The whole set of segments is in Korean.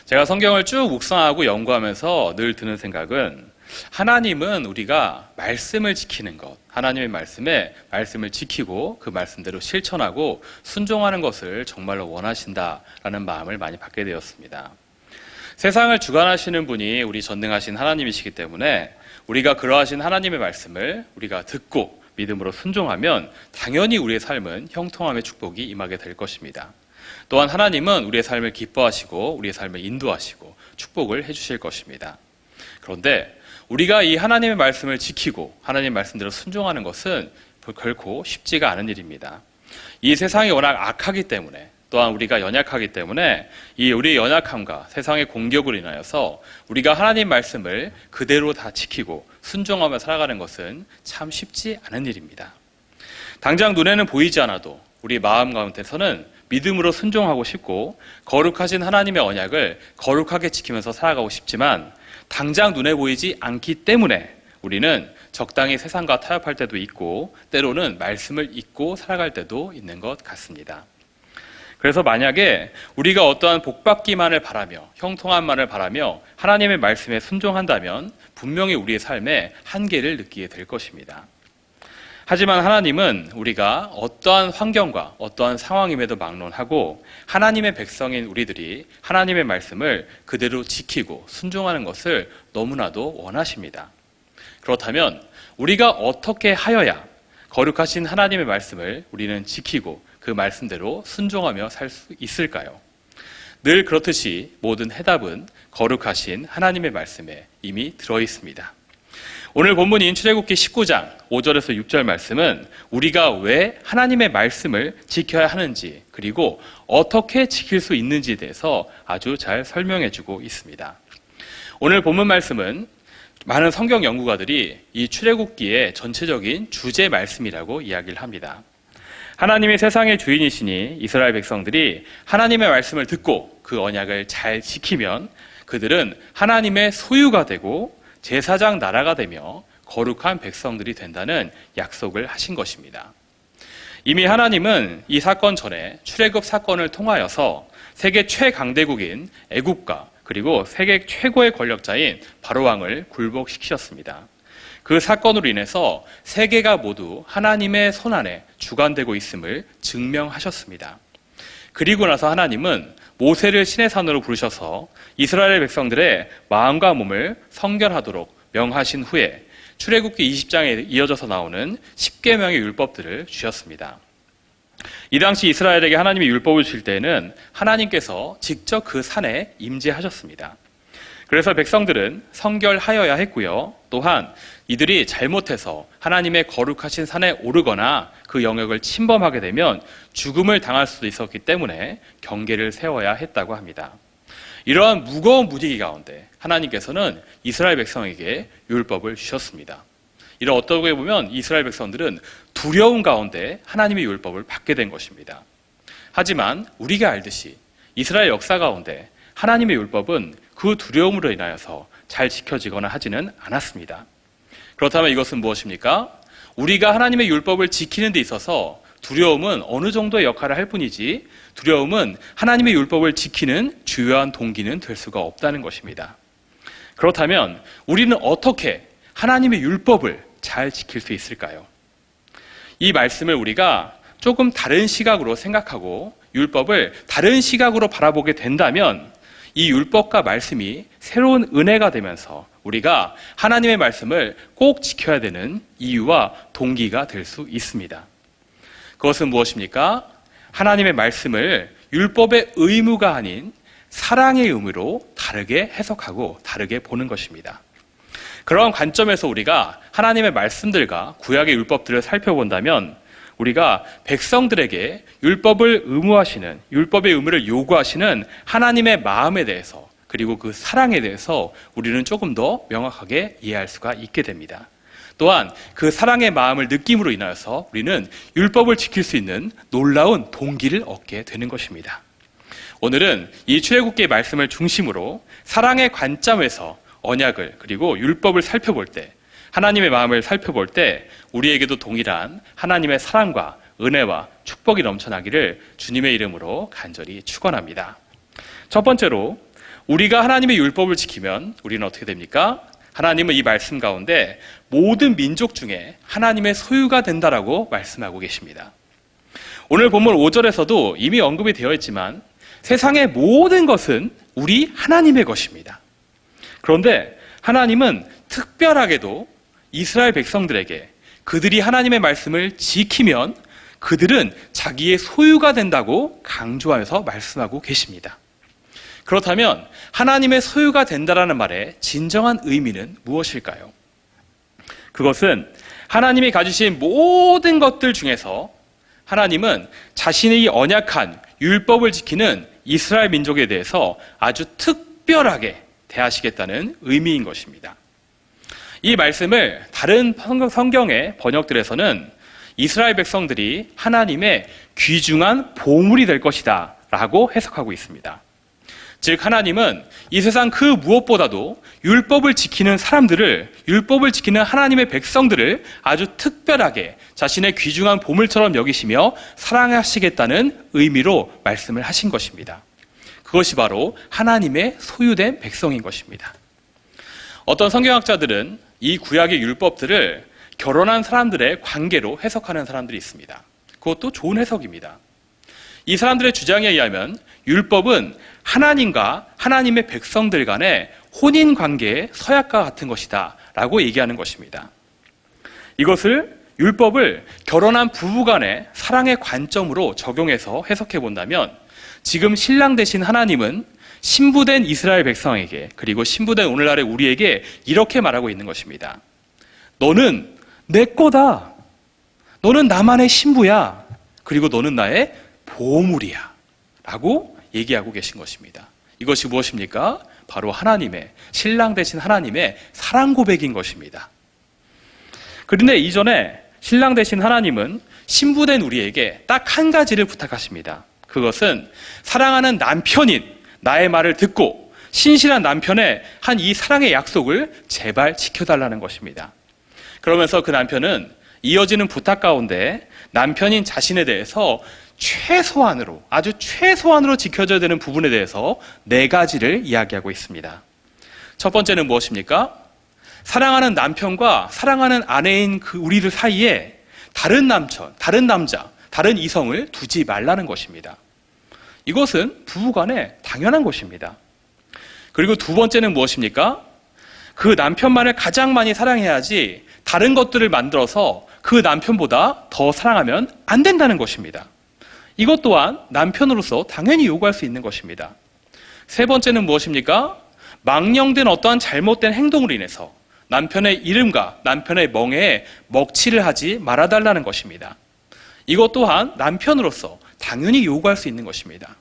제가 성경을 쭉 묵상하고 연구하면서 늘 드는 생각은 하나님은 우리가 말씀을 지키는 것, 하나님의 말씀을 지키고 그 말씀대로 실천하고 순종하는 것을 정말로 원하신다라는 마음을 많이 받게 되었습니다. 세상을 주관하시는 분이 우리 전능하신 하나님이시기 때문에 우리가 그러하신 하나님의 말씀을 우리가 듣고 믿음으로 순종하면 당연히 우리의 삶은 형통함의 축복이 임하게 될 것입니다. 또한 하나님은 우리의 삶을 기뻐하시고 우리의 삶을 인도하시고 축복을 해주실 것입니다. 그런데 우리가 이 하나님의 말씀을 지키고 하나님의 말씀대로 순종하는 것은 결코 쉽지가 않은 일입니다. 이 세상이 워낙 악하기 때문에 또한 우리가 연약하기 때문에 이 우리의 연약함과 세상의 공격으로 인하여서 우리가 하나님 말씀을 그대로 다 지키고 순종하며 살아가는 것은 참 쉽지 않은 일입니다. 당장 눈에는 보이지 않아도 우리 마음 가운데서는 믿음으로 순종하고 싶고 거룩하신 하나님의 언약을 거룩하게 지키면서 살아가고 싶지만 당장 눈에 보이지 않기 때문에 우리는 적당히 세상과 타협할 때도 있고 때로는 말씀을 잊고 살아갈 때도 있는 것 같습니다. 그래서 만약에 우리가 어떠한 복받기만을 바라며 형통함만을 바라며 하나님의 말씀에 순종한다면 분명히 우리의 삶에 한계를 느끼게 될 것입니다. 하지만 하나님은 우리가 어떠한 환경과 어떠한 상황임에도 막론하고 하나님의 백성인 우리들이 하나님의 말씀을 그대로 지키고 순종하는 것을 너무나도 원하십니다. 그렇다면 우리가 어떻게 하여야 거룩하신 하나님의 말씀을 우리는 지키고 그 말씀대로 순종하며 살 수 있을까요? 늘 그렇듯이 모든 해답은 거룩하신 하나님의 말씀에 이미 들어있습니다. 오늘 본문인 출애굽기 19장 5절에서 6절 말씀은 우리가 왜 하나님의 말씀을 지켜야 하는지 그리고 어떻게 지킬 수 있는지에 대해서 아주 잘 설명해주고 있습니다. 오늘 본문 말씀은 많은 성경 연구가들이 이 출애굽기의 전체적인 주제 말씀이라고 이야기를 합니다. 하나님이 세상의 주인이시니 이스라엘 백성들이 하나님의 말씀을 듣고 그 언약을 잘 지키면 그들은 하나님의 소유가 되고 제사장 나라가 되며 거룩한 백성들이 된다는 약속을 하신 것입니다. 이미 하나님은 이 사건 전에 출애굽 사건을 통하여서 세계 최강대국인 애국과 그리고 세계 최고의 권력자인 바로왕을 굴복시키셨습니다. 그 사건으로 인해서 세계가 모두 하나님의 손안에 주관되고 있음을 증명하셨습니다. 그리고 나서 하나님은 모세를 신의 산으로 부르셔서 이스라엘 백성들의 마음과 몸을 성결하도록 명하신 후에 출애굽기 20장에 이어져서 나오는 10계명의 율법들을 주셨습니다. 이 당시 이스라엘에게 하나님이 율법을 주실 때에는 하나님께서 직접 그 산에 임재하셨습니다. 그래서 백성들은 성결하여야 했고요. 또한 이들이 잘못해서 하나님의 거룩하신 산에 오르거나 그 영역을 침범하게 되면 죽음을 당할 수도 있었기 때문에 경계를 세워야 했다고 합니다. 이러한 무거운 분위기 가운데 하나님께서는 이스라엘 백성에게 율법을 주셨습니다. 이런 어떻게 보면 이스라엘 백성들은 두려움 가운데 하나님의 율법을 받게 된 것입니다. 하지만 우리가 알듯이 이스라엘 역사 가운데 하나님의 율법은 그 두려움으로 인하여서 잘 지켜지거나 하지는 않았습니다. 그렇다면 이것은 무엇입니까? 우리가 하나님의 율법을 지키는 데 있어서 두려움은 어느 정도의 역할을 할 뿐이지 두려움은 하나님의 율법을 지키는 주요한 동기는 될 수가 없다는 것입니다. 그렇다면 우리는 어떻게 하나님의 율법을 잘 지킬 수 있을까요? 이 말씀을 우리가 조금 다른 시각으로 생각하고 율법을 다른 시각으로 바라보게 된다면 이 율법과 말씀이 새로운 은혜가 되면서 우리가 하나님의 말씀을 꼭 지켜야 되는 이유와 동기가 될 수 있습니다. 그것은 무엇입니까? 하나님의 말씀을 율법의 의무가 아닌 사랑의 의무로 다르게 해석하고 다르게 보는 것입니다. 그러한 관점에서 우리가 하나님의 말씀들과 구약의 율법들을 살펴본다면 우리가 백성들에게 율법을 의무하시는, 율법의 의무를 요구하시는 하나님의 마음에 대해서 그리고 그 사랑에 대해서 우리는 조금 더 명확하게 이해할 수가 있게 됩니다. 또한 그 사랑의 마음을 느낌으로 인하여서 우리는 율법을 지킬 수 있는 놀라운 동기를 얻게 되는 것입니다. 오늘은 이 출애굽기의 말씀을 중심으로 사랑의 관점에서 언약을 그리고 율법을 살펴볼 때 하나님의 마음을 살펴볼 때 우리에게도 동일한 하나님의 사랑과 은혜와 축복이 넘쳐나기를 주님의 이름으로 간절히 축원합니다. 첫 번째로 우리가 하나님의 율법을 지키면 우리는 어떻게 됩니까? 하나님은 이 말씀 가운데 모든 민족 중에 하나님의 소유가 된다라고 말씀하고 계십니다. 오늘 본문 5절에서도 이미 언급이 되어 있지만 세상의 모든 것은 우리 하나님의 것입니다. 그런데 하나님은 특별하게도 이스라엘 백성들에게 그들이 하나님의 말씀을 지키면 그들은 자기의 소유가 된다고 강조하면서 말씀하고 계십니다. 그렇다면 하나님의 소유가 된다라는 말의 진정한 의미는 무엇일까요? 그것은 하나님이 가지신 모든 것들 중에서 하나님은 자신의 언약한 율법을 지키는 이스라엘 민족에 대해서 아주 특별하게 대하시겠다는 의미인 것입니다. 이 말씀을 다른 성경의 번역들에서는 이스라엘 백성들이 하나님의 귀중한 보물이 될 것이다 라고 해석하고 있습니다. 즉 하나님은 이 세상 그 무엇보다도 율법을 지키는 사람들을, 율법을 지키는 하나님의 백성들을 아주 특별하게 자신의 귀중한 보물처럼 여기시며 사랑하시겠다는 의미로 말씀을 하신 것입니다. 그것이 바로 하나님의 소유된 백성인 것입니다. 어떤 성경학자들은 이 구약의 율법들을 결혼한 사람들의 관계로 해석하는 사람들이 있습니다. 그것도 좋은 해석입니다. 이 사람들의 주장에 의하면 율법은 하나님과 하나님의 백성들 간의 혼인 관계의 서약과 같은 것이다 라고 얘기하는 것입니다. 이것을 율법을 결혼한 부부 간의 사랑의 관점으로 적용해서 해석해 본다면 지금 신랑 되신 하나님은 신부된 이스라엘 백성에게 그리고 신부된 오늘날의 우리에게 이렇게 말하고 있는 것입니다. 너는 내 거다. 너는 나만의 신부야. 그리고 너는 나의 보물이야. 라고 얘기하고 계신 것입니다. 이것이 무엇입니까? 바로 하나님의, 신랑 되신 하나님의 사랑 고백인 것입니다. 그런데 이전에 신랑 되신 하나님은 신부된 우리에게 딱 한 가지를 부탁하십니다. 그것은 사랑하는 남편인 나의 말을 듣고 신실한 남편의 한 이 사랑의 약속을 제발 지켜달라는 것입니다. 그러면서 그 남편은 이어지는 부탁 가운데 남편인 자신에 대해서 최소한으로, 아주 최소한으로 지켜져야 되는 부분에 대해서 4가지를 이야기하고 있습니다. 첫 번째는 무엇입니까? 사랑하는 남편과 사랑하는 아내인 그 우리들 사이에 다른 남편, 다른 남자, 다른 이성을 두지 말라는 것입니다. 이것은 부부간에 당연한 것입니다. 그리고 두 번째는 무엇입니까? 그 남편만을 가장 많이 사랑해야지 다른 것들을 만들어서 그 남편보다 더 사랑하면 안 된다는 것입니다. 이것 또한 남편으로서 당연히 요구할 수 있는 것입니다. 세 번째는 무엇입니까? 망령된 어떠한 잘못된 행동으로 인해서 남편의 이름과 남편의 명예에 먹칠을 하지 말아달라는 것입니다. 이것 또한 남편으로서 당연히 요구할 수 있는 것입니다.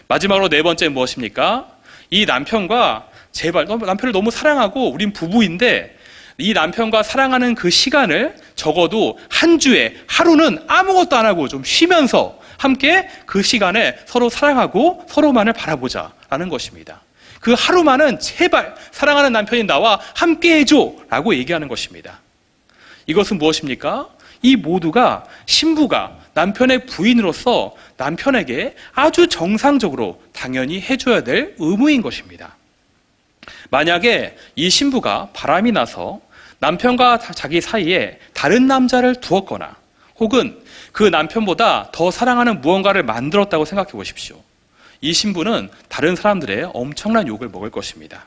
마지막으로 4번째는 무엇입니까? 이 남편과 제발, 남편을 너무 사랑하고 우린 부부인데 이 남편과 사랑하는 그 시간을 적어도 한 주에 하루는 아무것도 안 하고 좀 쉬면서 함께 그 시간에 서로 사랑하고 서로만을 바라보자라는 것입니다. 그 하루만은 제발 사랑하는 남편인 나와 함께 해줘 라고 얘기하는 것입니다. 이것은 무엇입니까? 이 모두가 신부가 남편의 부인으로서 남편에게 아주 정상적으로 당연히 해줘야 될 의무인 것입니다. 만약에 이 신부가 바람이 나서 남편과 자기 사이에 다른 남자를 두었거나 혹은 그 남편보다 더 사랑하는 무언가를 만들었다고 생각해 보십시오. 이 신부는 다른 사람들의 엄청난 욕을 먹을 것입니다.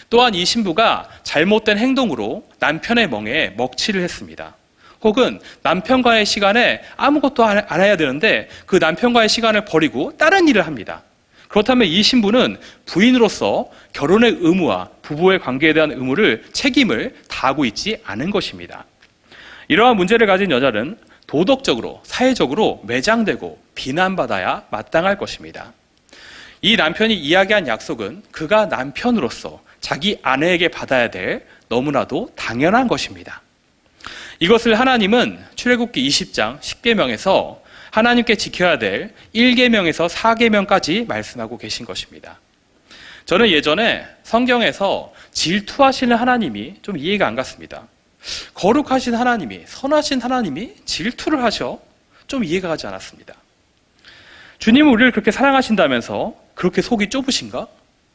또한 이 신부가 잘못된 행동으로 남편의 멍에 먹칠을 했습니다. 혹은 남편과의 시간에 아무것도 안 해야 되는데 그 남편과의 시간을 버리고 다른 일을 합니다. 그렇다면 이 신부는 부인으로서 결혼의 의무와 부부의 관계에 대한 의무를, 책임을 다하고 있지 않은 것입니다. 이러한 문제를 가진 여자는 도덕적으로, 사회적으로 매장되고 비난받아야 마땅할 것입니다. 이 남편이 이야기한 약속은 그가 남편으로서 자기 아내에게 받아야 될 너무나도 당연한 것입니다. 이것을 하나님은 출애굽기 20장 10계명에서 하나님께 지켜야 될 1계명에서 4계명까지 말씀하고 계신 것입니다. 저는 예전에 성경에서 질투하시는 하나님이 좀 이해가 안 갔습니다. 거룩하신 하나님이, 선하신 하나님이 질투를 하셔? 좀 이해가 가지 않았습니다. 주님은 우리를 그렇게 사랑하신다면서 그렇게 속이 좁으신가?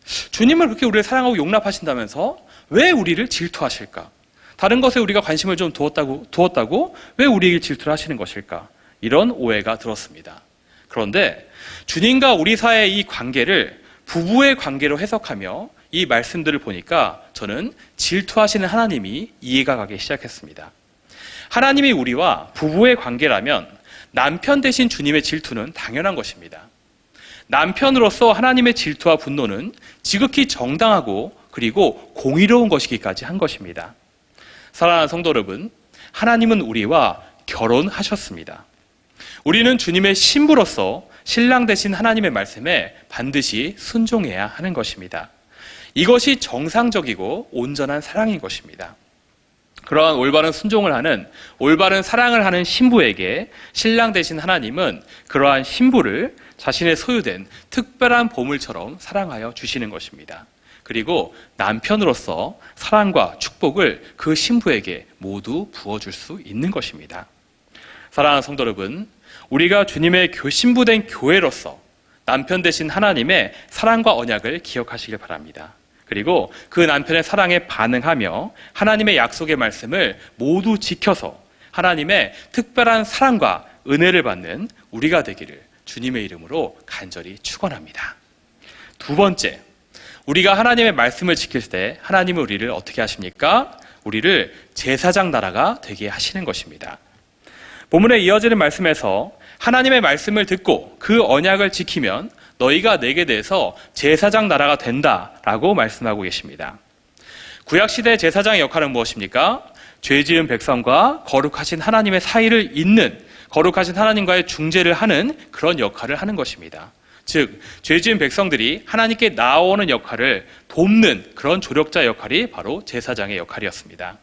주님을 그렇게 우리를 사랑하고 용납하신다면서 왜 우리를 질투하실까? 다른 것에 우리가 관심을 좀 두었다고 왜 우리에게 질투를 하시는 것일까? 이런 오해가 들었습니다. 그런데 주님과 우리 사이의 이 관계를 부부의 관계로 해석하며 이 말씀들을 보니까 저는 질투하시는 하나님이 이해가 가기 시작했습니다. 하나님이 우리와 부부의 관계라면 남편 대신 주님의 질투는 당연한 것입니다. 남편으로서 하나님의 질투와 분노는 지극히 정당하고 그리고 공의로운 것이기까지 한 것입니다. 사랑하는 성도 여러분, 하나님은 우리와 결혼하셨습니다. 우리는 주님의 신부로서 신랑 되신 하나님의 말씀에 반드시 순종해야 하는 것입니다. 이것이 정상적이고 온전한 사랑인 것입니다. 그러한 올바른 순종을 하는, 올바른 사랑을 하는 신부에게 신랑 되신 하나님은 그러한 신부를 자신의 소유된 특별한 보물처럼 사랑하여 주시는 것입니다. 그리고 남편으로서 사랑과 축복을 그 신부에게 모두 부어줄 수 있는 것입니다. 사랑하는 성도 여러분, 우리가 주님의 신부된 교회로서 남편 되신 하나님의 사랑과 언약을 기억하시길 바랍니다. 그리고 그 남편의 사랑에 반응하며 하나님의 약속의 말씀을 모두 지켜서 하나님의 특별한 사랑과 은혜를 받는 우리가 되기를 주님의 이름으로 간절히 축원합니다. 두 번째, 우리가 하나님의 말씀을 지킬 때 하나님은 우리를 어떻게 하십니까? 우리를 제사장 나라가 되게 하시는 것입니다. 본문에 이어지는 말씀에서 하나님의 말씀을 듣고 그 언약을 지키면 너희가 내게 대해서 제사장 나라가 된다라고 말씀하고 계십니다. 구약시대 제사장의 역할은 무엇입니까? 죄지은 백성과 거룩하신 하나님의 사이를 잇는, 거룩하신 하나님과의 중재를 하는 그런 역할을 하는 것입니다. 즉, 죄지은 백성들이 하나님께 나아오는 역할을 돕는 그런 조력자 역할이 바로 제사장의 역할이었습니다.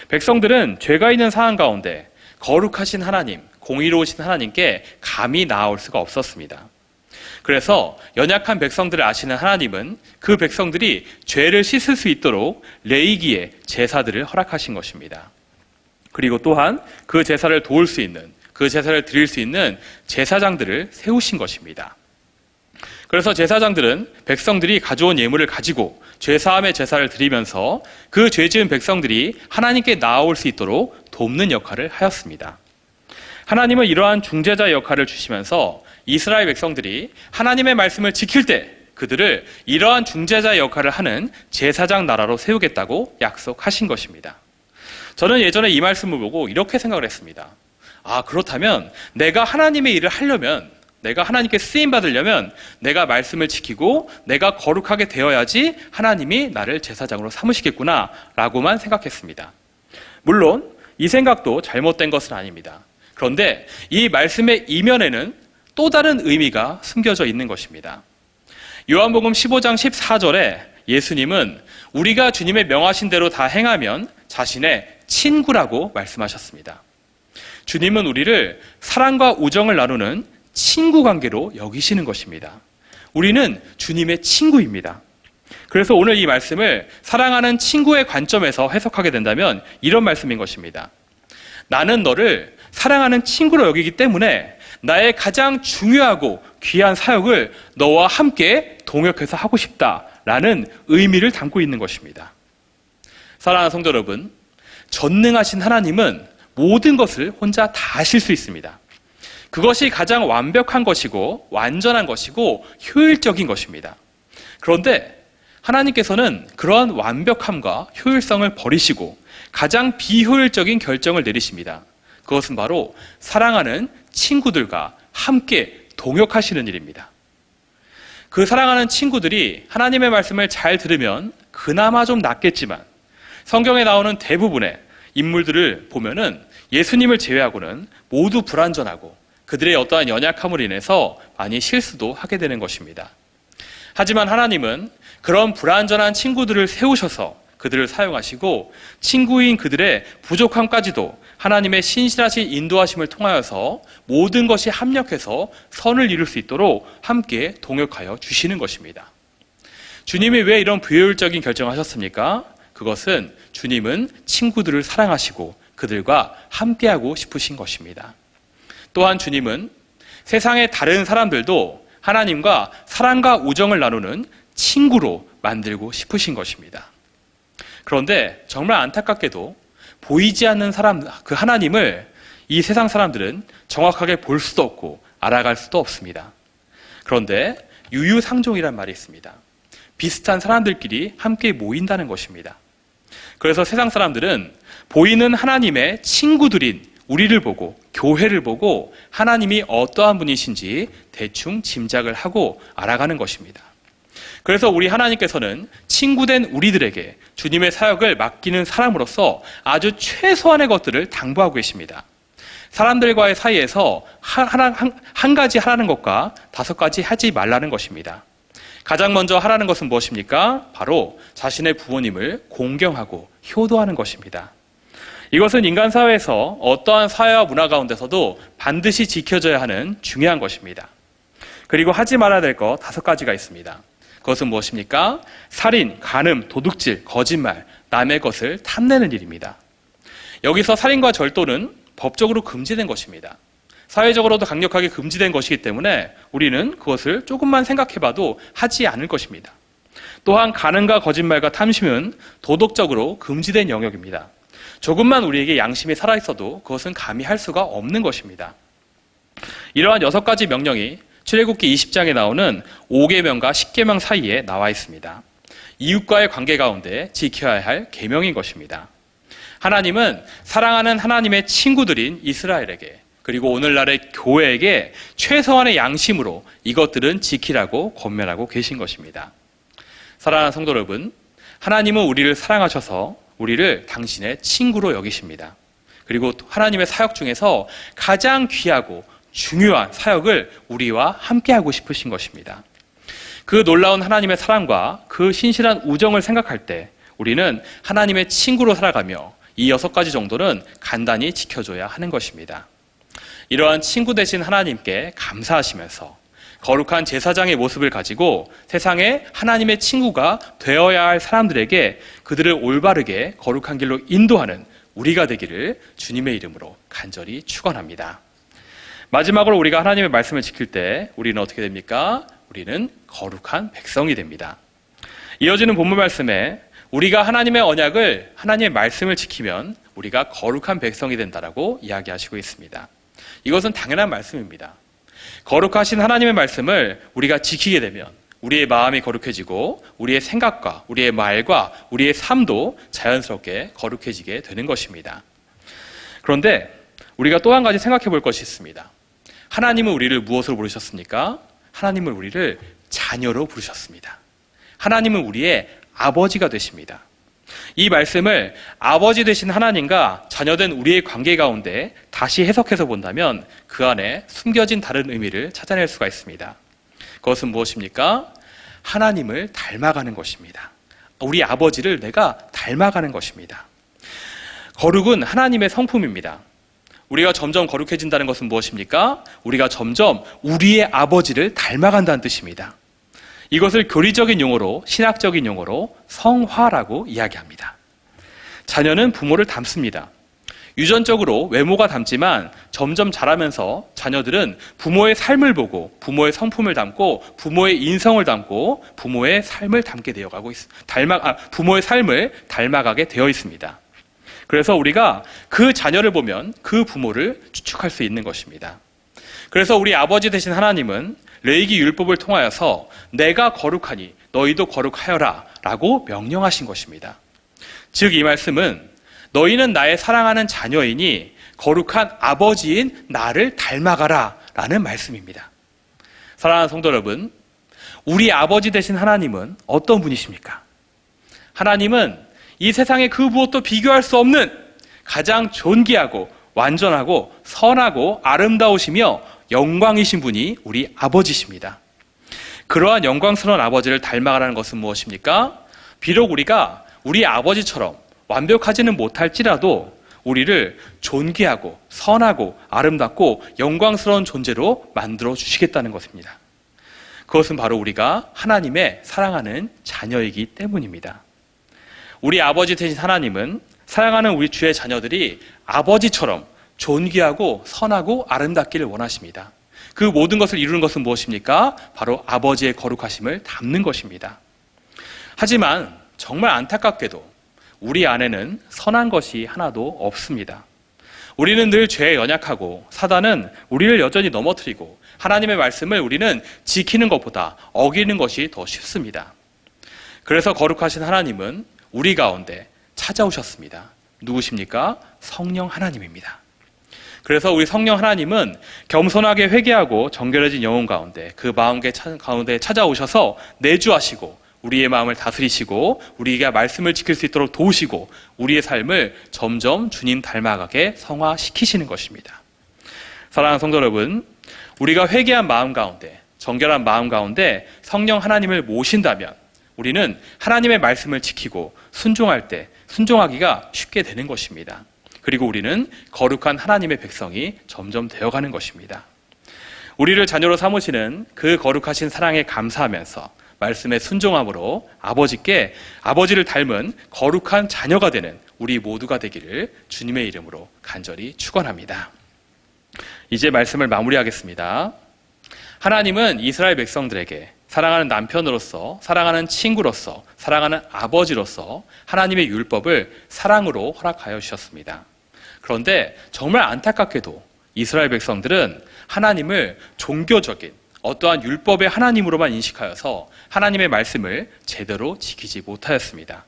백성들은 죄가 있는 상황 가운데 거룩하신 하나님, 공의로우신 하나님께 감히 나아올 수가 없었습니다. 그래서 연약한 백성들을 아시는 하나님은 그 백성들이 죄를 씻을 수 있도록 레위기의 제사들을 허락하신 것입니다. 그리고 또한 그 제사를 도울 수 있는, 그 제사를 드릴 수 있는 제사장들을 세우신 것입니다. 그래서 제사장들은 백성들이 가져온 예물을 가지고 죄사함의 제사를 드리면서 그 죄지은 백성들이 하나님께 나아올 수 있도록 돕는 역할을 하였습니다. 하나님은 이러한 중재자 역할을 주시면서 이스라엘 백성들이 하나님의 말씀을 지킬 때 그들을 이러한 중재자 역할을 하는 제사장 나라로 세우겠다고 약속하신 것입니다. 저는 예전에 이 말씀을 보고 이렇게 생각을 했습니다. 아, 그렇다면 내가 하나님의 일을 하려면, 내가 하나님께 쓰임 받으려면 내가 말씀을 지키고 내가 거룩하게 되어야지 하나님이 나를 제사장으로 삼으시겠구나 라고만 생각했습니다. 물론 이 생각도 잘못된 것은 아닙니다. 그런데 이 말씀의 이면에는 또 다른 의미가 숨겨져 있는 것입니다. 요한복음 15장 14절에 예수님은 우리가 주님의 명하신 대로 다 행하면 자신의 친구라고 말씀하셨습니다. 주님은 우리를 사랑과 우정을 나누는 친구 관계로 여기시는 것입니다. 우리는 주님의 친구입니다. 그래서 오늘 이 말씀을 사랑하는 친구의 관점에서 해석하게 된다면 이런 말씀인 것입니다. 나는 너를 사랑하는 친구로 여기기 때문에 나의 가장 중요하고 귀한 사역을 너와 함께 동역해서 하고 싶다라는 의미를 담고 있는 것입니다. 사랑하는 성도 여러분, 전능하신 하나님은 모든 것을 혼자 다 하실 수 있습니다. 그것이 가장 완벽한 것이고 완전한 것이고 효율적인 것입니다. 그런데 하나님께서는 그러한 완벽함과 효율성을 버리시고 가장 비효율적인 결정을 내리십니다. 그것은 바로 사랑하는 친구들과 함께 동역하시는 일입니다. 그 사랑하는 친구들이 하나님의 말씀을 잘 들으면 그나마 좀 낫겠지만 성경에 나오는 대부분의 인물들을 보면은 예수님을 제외하고는 모두 불완전하고 그들의 어떠한 연약함으로 인해서 많이 실수도 하게 되는 것입니다. 하지만 하나님은 그런 불완전한 친구들을 세우셔서 그들을 사용하시고 친구인 그들의 부족함까지도 하나님의 신실하신 인도하심을 통하여서 모든 것이 합력해서 선을 이룰 수 있도록 함께 동역하여 주시는 것입니다. 주님이 왜 이런 비효율적인 결정을 하셨습니까? 그것은 주님은 친구들을 사랑하시고 그들과 함께하고 싶으신 것입니다. 또한 주님은 세상의 다른 사람들도 하나님과 사랑과 우정을 나누는 친구로 만들고 싶으신 것입니다. 그런데 정말 안타깝게도 보이지 않는 사람, 그 하나님을 이 세상 사람들은 정확하게 볼 수도 없고 알아갈 수도 없습니다. 그런데 유유상종이란 말이 있습니다. 비슷한 사람들끼리 함께 모인다는 것입니다. 그래서 세상 사람들은 보이는 하나님의 친구들인 우리를 보고, 교회를 보고 하나님이 어떠한 분이신지 대충 짐작을 하고 알아가는 것입니다. 그래서 우리 하나님께서는 친구된 우리들에게 주님의 사역을 맡기는 사람으로서 아주 최소한의 것들을 당부하고 계십니다. 사람들과의 사이에서 한 가지 하라는 것과 5가지 하지 말라는 것입니다. 가장 먼저 하라는 것은 무엇입니까? 바로 자신의 부모님을 공경하고 효도하는 것입니다. 이것은 인간 사회에서 어떠한 사회와 문화 가운데서도 반드시 지켜져야 하는 중요한 것입니다. 그리고 하지 말아야 될 것 5가지가 있습니다. 그것은 무엇입니까? 살인, 간음, 도둑질, 거짓말, 남의 것을 탐내는 일입니다. 여기서 살인과 절도는 법적으로 금지된 것입니다. 사회적으로도 강력하게 금지된 것이기 때문에 우리는 그것을 조금만 생각해봐도 하지 않을 것입니다. 또한 간음과 거짓말과 탐심은 도덕적으로 금지된 영역입니다. 조금만 우리에게 양심이 살아있어도 그것은 감히 할 수가 없는 것입니다. 이러한 6가지 명령이 출애굽기 20장에 나오는 5계명과 10계명 사이에 나와 있습니다. 이웃과의 관계 가운데 지켜야 할 계명인 것입니다. 하나님은 사랑하는 하나님의 친구들인 이스라엘에게, 그리고 오늘날의 교회에게 최소한의 양심으로 이것들은 지키라고 권면하고 계신 것입니다. 사랑하는 성도 여러분, 하나님은 우리를 사랑하셔서 우리를 당신의 친구로 여기십니다. 그리고 하나님의 사역 중에서 가장 귀하고 중요한 사역을 우리와 함께하고 싶으신 것입니다. 그 놀라운 하나님의 사랑과 그 신실한 우정을 생각할 때 우리는 하나님의 친구로 살아가며 이 6가지 정도는 간단히 지켜줘야 하는 것입니다. 이러한 친구 되신 하나님께 감사하시면서 거룩한 제사장의 모습을 가지고 세상에 하나님의 친구가 되어야 할 사람들에게 그들을 올바르게 거룩한 길로 인도하는 우리가 되기를 주님의 이름으로 간절히 축원합니다. 마지막으로 우리가 하나님의 말씀을 지킬 때 우리는 어떻게 됩니까? 우리는 거룩한 백성이 됩니다. 이어지는 본문 말씀에 우리가 하나님의 언약을, 하나님의 말씀을 지키면 우리가 거룩한 백성이 된다라고 이야기하시고 있습니다. 이것은 당연한 말씀입니다. 거룩하신 하나님의 말씀을 우리가 지키게 되면 우리의 마음이 거룩해지고 우리의 생각과 우리의 말과 우리의 삶도 자연스럽게 거룩해지게 되는 것입니다. 그런데 우리가 또 한 가지 생각해 볼 것이 있습니다. 하나님은 우리를 무엇으로 부르셨습니까? 하나님은 우리를 자녀로 부르셨습니다. 하나님은 우리의 아버지가 되십니다. 이 말씀을 아버지 되신 하나님과 자녀된 우리의 관계 가운데 다시 해석해서 본다면 그 안에 숨겨진 다른 의미를 찾아낼 수가 있습니다. 그것은 무엇입니까? 하나님을 닮아가는 것입니다. 우리 아버지를 내가 닮아가는 것입니다. 거룩은 하나님의 성품입니다. 우리가 점점 거룩해진다는 것은 무엇입니까? 우리가 점점 우리의 아버지를 닮아간다는 뜻입니다. 이것을 교리적인 용어로, 신학적인 용어로 성화라고 이야기합니다. 자녀는 부모를 닮습니다. 유전적으로 외모가 닮지만 점점 자라면서 자녀들은 부모의 삶을 보고 부모의 성품을 닮고 부모의 인성을 닮고 부모의 삶을 부모의 삶을 닮아가게 되어 있습니다. 그래서 우리가 그 자녀를 보면 그 부모를 추측할 수 있는 것입니다. 그래서 우리 아버지 되신 하나님은 레위기 율법을 통하여서 내가 거룩하니 너희도 거룩하여라 라고 명령하신 것입니다. 즉 이 말씀은 너희는 나의 사랑하는 자녀이니 거룩한 아버지인 나를 닮아가라 라는 말씀입니다. 사랑하는 성도 여러분, 우리 아버지 되신 하나님은 어떤 분이십니까? 하나님은 이 세상의 그 무엇도 비교할 수 없는 가장 존귀하고 완전하고 선하고 아름다우시며 영광이신 분이 우리 아버지십니다. 그러한 영광스러운 아버지를 닮아가라는 것은 무엇입니까? 비록 우리가 우리 아버지처럼 완벽하지는 못할지라도 우리를 존귀하고 선하고 아름답고 영광스러운 존재로 만들어 주시겠다는 것입니다. 그것은 바로 우리가 하나님의 사랑하는 자녀이기 때문입니다. 우리 아버지 되신 하나님은 사랑하는 우리 주의 자녀들이 아버지처럼 존귀하고 선하고 아름답기를 원하십니다. 그 모든 것을 이루는 것은 무엇입니까? 바로 아버지의 거룩하심을 담는 것입니다. 하지만 정말 안타깝게도 우리 안에는 선한 것이 하나도 없습니다. 우리는 늘 죄에 연약하고 사단은 우리를 여전히 넘어뜨리고 하나님의 말씀을 우리는 지키는 것보다 어기는 것이 더 쉽습니다. 그래서 거룩하신 하나님은 우리 가운데 찾아오셨습니다. 누구십니까? 성령 하나님입니다. 그래서 우리 성령 하나님은 겸손하게 회개하고 정결해진 영혼 가운데 그 마음 가운데 찾아오셔서 내주하시고 우리의 마음을 다스리시고 우리가 말씀을 지킬 수 있도록 도우시고 우리의 삶을 점점 주님 닮아가게 성화시키시는 것입니다. 사랑하는 성도 여러분, 우리가 회개한 마음 가운데 정결한 마음 가운데 성령 하나님을 모신다면 우리는 하나님의 말씀을 지키고 순종할 때 순종하기가 쉽게 되는 것입니다. 그리고 우리는 거룩한 하나님의 백성이 점점 되어가는 것입니다. 우리를 자녀로 삼으시는 그 거룩하신 사랑에 감사하면서 말씀에 순종함으로 아버지를 닮은 거룩한 자녀가 되는 우리 모두가 되기를 주님의 이름으로 간절히 축원합니다. 이제 말씀을 마무리하겠습니다. 하나님은 이스라엘 백성들에게 사랑하는 남편으로서, 사랑하는 친구로서, 사랑하는 아버지로서 하나님의 율법을 사랑으로 허락하여 주셨습니다. 그런데 정말 안타깝게도 이스라엘 백성들은 하나님을 종교적인 어떠한 율법의 하나님으로만 인식하여서 하나님의 말씀을 제대로 지키지 못하였습니다.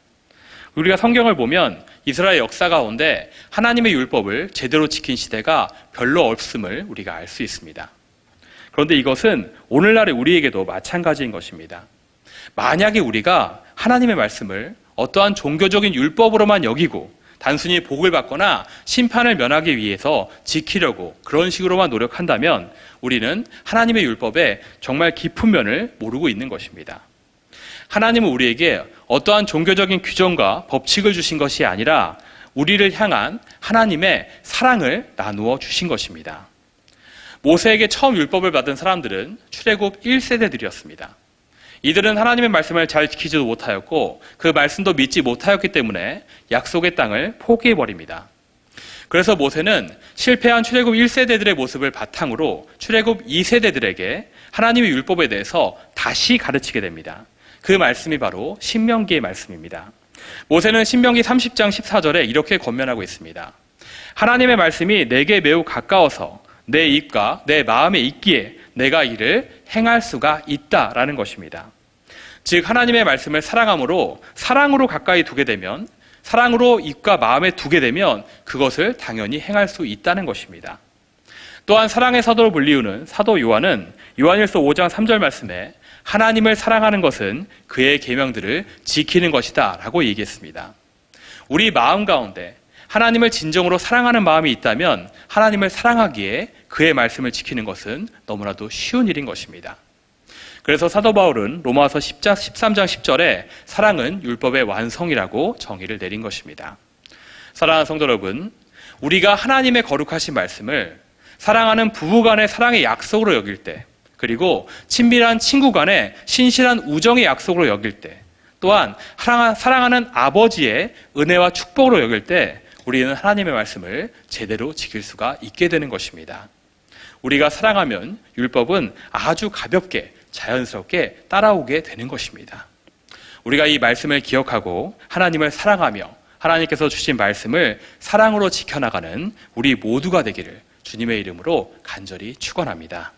우리가 성경을 보면 이스라엘 역사 가운데 하나님의 율법을 제대로 지킨 시대가 별로 없음을 우리가 알 수 있습니다. 그런데 이것은 오늘날의 우리에게도 마찬가지인 것입니다. 만약에 우리가 하나님의 말씀을 어떠한 종교적인 율법으로만 여기고 단순히 복을 받거나 심판을 면하기 위해서 지키려고 그런 식으로만 노력한다면 우리는 하나님의 율법의 정말 깊은 면을 모르고 있는 것입니다. 하나님은 우리에게 어떠한 종교적인 규정과 법칙을 주신 것이 아니라 우리를 향한 하나님의 사랑을 나누어 주신 것입니다. 모세에게 처음 율법을 받은 사람들은 출애굽 1세대들이었습니다. 이들은 하나님의 말씀을 잘 지키지도 못하였고 그 말씀도 믿지 못하였기 때문에 약속의 땅을 포기해버립니다. 그래서 모세는 실패한 출애굽 1세대들의 모습을 바탕으로 출애굽 2세대들에게 하나님의 율법에 대해서 다시 가르치게 됩니다. 그 말씀이 바로 신명기의 말씀입니다. 모세는 신명기 30장 14절에 이렇게 권면하고 있습니다. 하나님의 말씀이 내게 매우 가까워서 내 입과 내 마음에 있기에 내가 이를 행할 수가 있다라는 것입니다. 즉 하나님의 말씀을 사랑함으로 사랑으로 가까이 두게 되면 사랑으로 입과 마음에 두게 되면 그것을 당연히 행할 수 있다는 것입니다. 또한 사랑의 사도로 불리우는 사도 요한은 요한일서 5장 3절 말씀에 하나님을 사랑하는 것은 그의 계명들을 지키는 것이다 라고 얘기했습니다. 우리 마음 가운데 하나님을 진정으로 사랑하는 마음이 있다면 하나님을 사랑하기에 그의 말씀을 지키는 것은 너무나도 쉬운 일인 것입니다. 그래서 사도 바울은 로마서 13장 10절에 사랑은 율법의 완성이라고 정의를 내린 것입니다. 사랑하는 성도 여러분, 우리가 하나님의 거룩하신 말씀을 사랑하는 부부 간의 사랑의 약속으로 여길 때, 그리고 친밀한 친구 간의 신실한 우정의 약속으로 여길 때, 또한 사랑하는 아버지의 은혜와 축복으로 여길 때 우리는 하나님의 말씀을 제대로 지킬 수가 있게 되는 것입니다. 우리가 사랑하면 율법은 아주 가볍게 자연스럽게 따라오게 되는 것입니다. 우리가 이 말씀을 기억하고 하나님을 사랑하며 하나님께서 주신 말씀을 사랑으로 지켜나가는 우리 모두가 되기를 주님의 이름으로 간절히 축원합니다.